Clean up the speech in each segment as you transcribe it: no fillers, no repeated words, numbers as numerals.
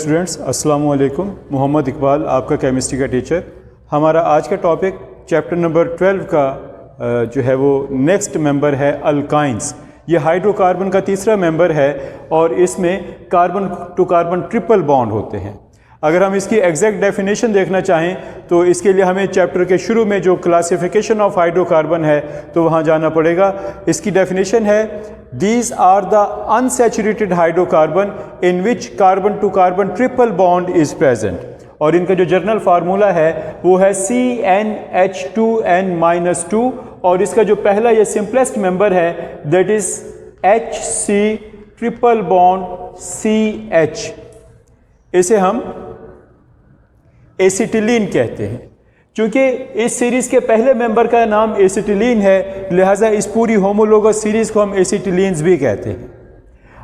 Students, अस्सलाम वालेकुम। मोहम्मद इकबाल, आपका केमिस्ट्री का टीचर। हमारा आज का टॉपिक चैप्टर नंबर 12 का जो है वो नेक्स्ट मेंबर है अल्काइंस। ये हाइड्रोकार्बन का तीसरा मेंबर है और इसमें carbon to carbon triple bond होते हैं। अगर हम इसकी एग्जैक्ट डेफिनेशन देखना चाहें तो इसके लिए हमें चैप्टर के शुरू में जो क्लासिफिकेशन ऑफ हाइड्रोकार्बन है तो वहाँ जाना पड़ेगा। इसकी डेफिनेशन है, these are the unsaturated hydrocarbon in which carbon to carbon triple bond is present. और इनका जो जर्नल फार्मूला है वो है CnH2n-2 और इसका जो पहला ये सिंपलेस्ट मेंबर है that is HC triple bond CH। इसे हम एसिटिलीन कहते हैं। चूँकि इस सीरीज़ के पहले मेंबर का नाम एसिटिलीन है, लिहाजा इस पूरी होमोलोगस सीरीज़ को हम एसिटिलीन्स भी कहते हैं।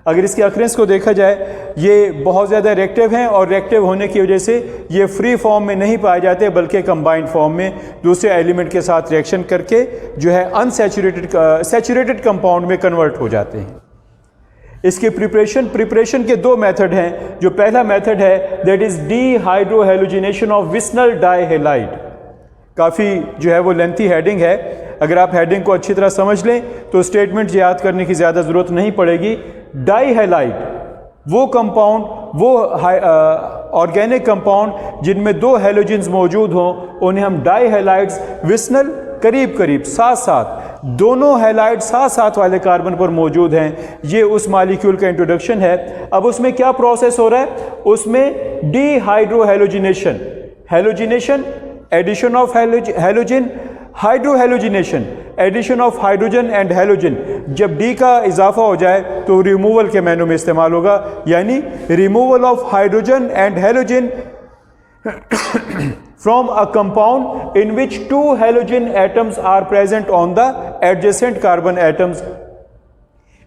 अगर इसके अक्रेंस को देखा जाए, ये बहुत ज़्यादा रिएक्टिव हैं और रिएक्टिव होने की वजह से ये फ्री फॉर्म में नहीं पाए जाते बल्कि कंबाइंड फॉर्म में दूसरे एलिमेंट के साथ रिएक्शन करके जो है सैचुरेटेड कंपाउंड में कन्वर्ट हो जाते हैं। इसके प्रिपरेशन के दो मेथड हैं। जो पहला मेथड है that is dehydrohalogenation of vicinal dihalide. काफ़ी जो है वो लेंथी हेडिंग है, अगर आप हेडिंग को अच्छी तरह समझ लें तो स्टेटमेंट याद करने की ज़्यादा ज़रूरत नहीं पड़ेगी। डाइहेलाइड वो कंपाउंड, वो ऑर्गेनिक कंपाउंड जिनमें दो हेलोजेंस मौजूद हों, उन्हें हम डाइहेलाइड्स, विस्नल करीब करीब साथ साथ, दोनों हेलाइड साथ साथ वाले कार्बन पर मौजूद हैं। ये उस मॉलिक्यूल का इंट्रोडक्शन है। अब उसमें क्या प्रोसेस हो रहा है, उसमें dehydrohalogenation, halogenation, addition of halogen, hydrohalogenation, addition of hydrogen and halogen. जब डी का इजाफा हो जाए तो रिमूवल के मैनू में इस्तेमाल होगा, यानी removal of hydrogen and halogen from a compound in which two halogen atoms are present on the adjacent carbon atoms।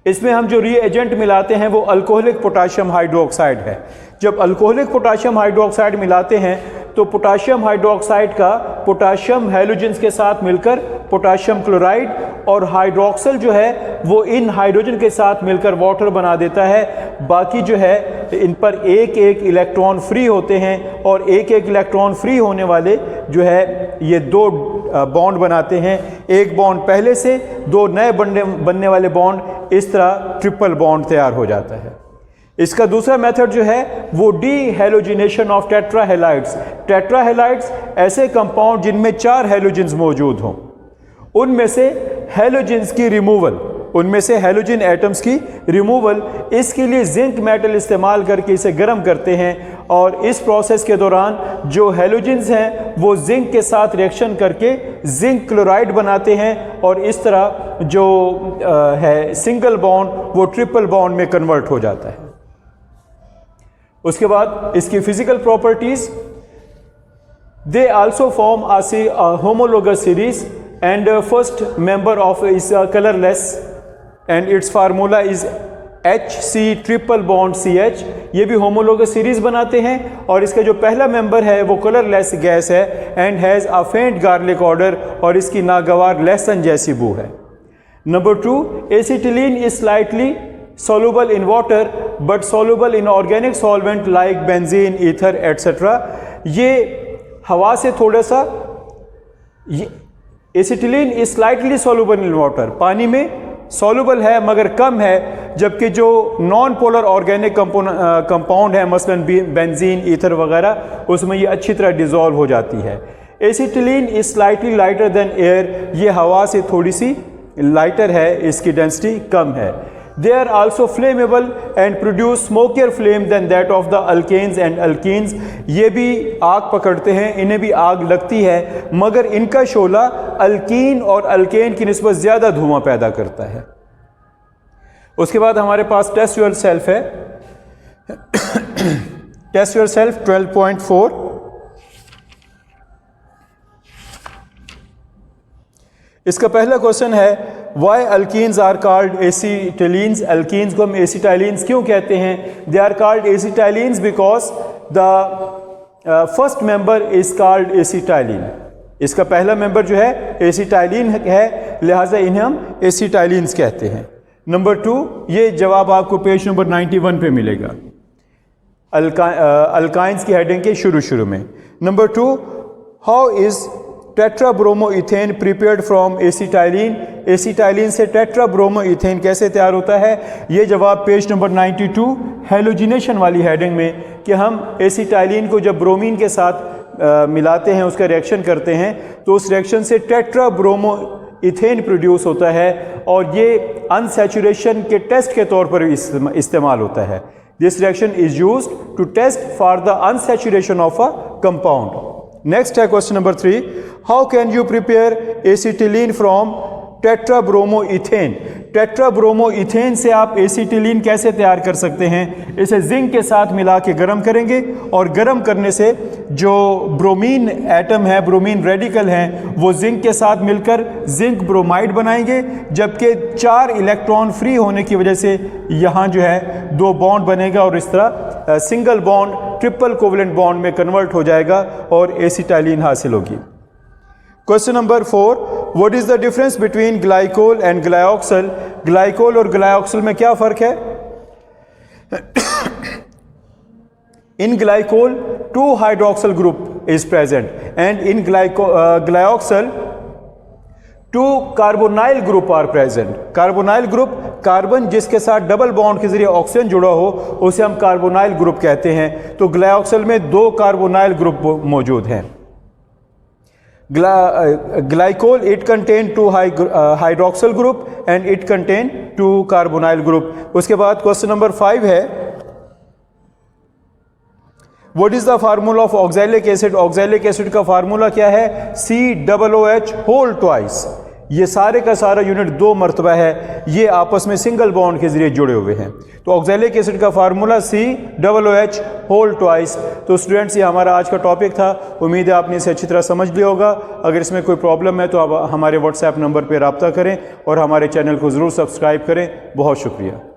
इसमें हम जो रिएजेंट मिलाते हैं वो अल्कोहलिक पोटाशियम हाइड्रोक्साइड है। जब अल्कोहलिक पोटाशियम हाइड्रोक्साइड मिलाते हैं तो पोटाशियम हाइड्रोक्साइड का पोटाशियम हेलोजेंस के साथ मिलकर पोटाशियम क्लोराइड और हाइड्रोक्सल जो है वो इन हाइड्रोजन के साथ मिलकर वाटर बना देता है। बाकी जो है इन पर एक एक इलेक्ट्रॉन फ्री होते हैं और एक एक इलेक्ट्रॉन फ्री होने वाले जो है ये दो बॉन्ड बनाते हैं। एक बॉन्ड पहले से, दो नए बनने वाले बॉन्ड, इस तरह ट्रिपल बॉन्ड तैयार हो जाता है। इसका दूसरा मेथड जो है वो डीहेलोजिनेशन ऑफ टेट्राहेलाइड्स। टेट्राहेलाइड्स ऐसे कंपाउंड जिनमें 4 हेलोजेंस मौजूद हों, उनमें से हेलोजेंस की रिमूवल, उनमें से हेलोजन एटम्स की रिमूवल, इसके लिए जिंक मेटल इस्तेमाल करके इसे गर्म करते हैं और इस प्रोसेस के दौरान जो हेलोजेंस हैं वो जिंक के साथ रिएक्शन करके जिंक क्लोराइड बनाते हैं और इस तरह जो है सिंगल बॉन्ड वो ट्रिपल बॉन्ड में कन्वर्ट हो जाता है। उसके बाद इसकी physical properties, they also form a homologous series and first member of is colorless and its formula is HC triple bond CH। ये भी होमोलोगस सीरीज बनाते हैं और इसका जो पहला मेंबर है वो कलरलेस गैस है एंड हैज़ अ फेंट गार्लिक ऑर्डर और इसकी नागवार लहसुन जैसी बू है। Number 2, acetylene is slightly soluble in water but soluble in organic solvent like benzene, ether etc। ये हवा से थोड़ा सा, acetylene is slightly soluble in water, पानी में soluble है मगर कम है, जबकि जो नॉन पोलर ऑर्गेनिक कंपाउंड है मसलन बेंजीन, ईथर वगैरह, उसमें ये अच्छी तरह डिज़ोल्व हो जाती है। Acetylene is slightly lighter than air, ये हवा से थोड़ी सी लाइटर है, इसकी डेंसिटी कम है। They are also flammable and produce smokier flame than that of the alkanes and alkenes। ये भी आग पकड़ते हैं, इन्हें भी आग लगती है मगर इनका शोला अल्कीन और अल्केन की निस्बत ज़्यादा धुआं पैदा करता है। उसके बाद हमारे पास टेस्ट योरसेल्फ है। Test yourself 12.4। इसका पहला क्वेश्चन है, why alkynes are called acetylenes. Alkynes को हम एसिटाइलिन्स क्यों कहते हैं? They are called acetylenes because the first member is called acetylene. इसका पहला मेंबर जो है एसिटाइलिन है, लिहाजा इन्हें हम एसिटाइलिन्स कहते हैं। नंबर 2, ये जवाब आपको पेज नंबर 91 पे मिलेगा। अल्काइंस की हेडिंग के शुरू में। Number 2, how is tetrabromoethane prepared from acetylene. Acetylene से टेट्राब्रोमोइथेन कैसे तैयार होता है? ये जवाब पेज नंबर 92 हेलोजिनेशन वाली हेडिंग में, कि हम एसिटाइलिन को जब ब्रोमीन के साथ मिलाते हैं, उसका रिएक्शन करते हैं, तो उस रिएक्शन से टेट्राब्रोमोइथेन प्रोड्यूस होता है और ये अनसैचुरेशन के टेस्ट के तौर पर इस्तेमाल होता है। This reaction is used to test for the unsaturation of a compound. Next है question number 3, how can you prepare acetylene from tetrabromoethane. Tetrabromoethane से आप एसिटिलीन कैसे तैयार कर सकते हैं? इसे जिंक के साथ मिला के गर्म करेंगे और गर्म करने से जो ब्रोमीन एटम है, ब्रोमीन रेडिकल हैं, वो जिंक के साथ मिलकर जिंक ब्रोमाइड बनाएंगे, जबकि 4 इलेक्ट्रॉन फ्री होने की वजह से यहाँ जो है 2 बॉन्ड बनेगा और इस तरह single bond triple covalent bond में कन्वर्ट हो जाएगा और एसिटाइलिन हासिल होगी। Question number 4, what is the difference between glycol and glyoxal. Glycol और ग्लाइऑक्सल में क्या फर्क है? In glycol 2 hydroxyl group is present and in glyoxal 2 carbonyl group are present. Carbonyl group, carbon जिसके साथ डबल बॉन्ड के जरिए ऑक्सीजन जुड़ा हो उसे हम कार्बोनाइल ग्रुप कहते हैं। तो ग्लाइऑक्सल में 2 कार्बोनाइल ग्रुप मौजूद हैं। Glycol, it contain 2 hydroxyl group and it contain 2 carbonyl group। उसके बाद क्वेश्चन नंबर 5 है, What is the formula of oxalic acid? oxalic acid का फार्मूला क्या है? COOH whole twice। ये सारे का सारा यूनिट 2 मरतबा है, ये आपस में सिंगल बॉन्ड के जरिए जुड़े हुए हैं। तो ऑक्सैलिक एसिड का फार्मूला COOH whole twice। तो स्टूडेंट्स, ये हमारा आज का टॉपिक था। उम्मीद है आपने इसे अच्छी तरह समझ लिया होगा। अगर इसमें कोई प्रॉब्लम है तो आप हमारे व्हाट्सएप नंबर पर रब्ता करें और हमारे चैनल को ज़रूर सब्सक्राइब करें। बहुत शुक्रिया।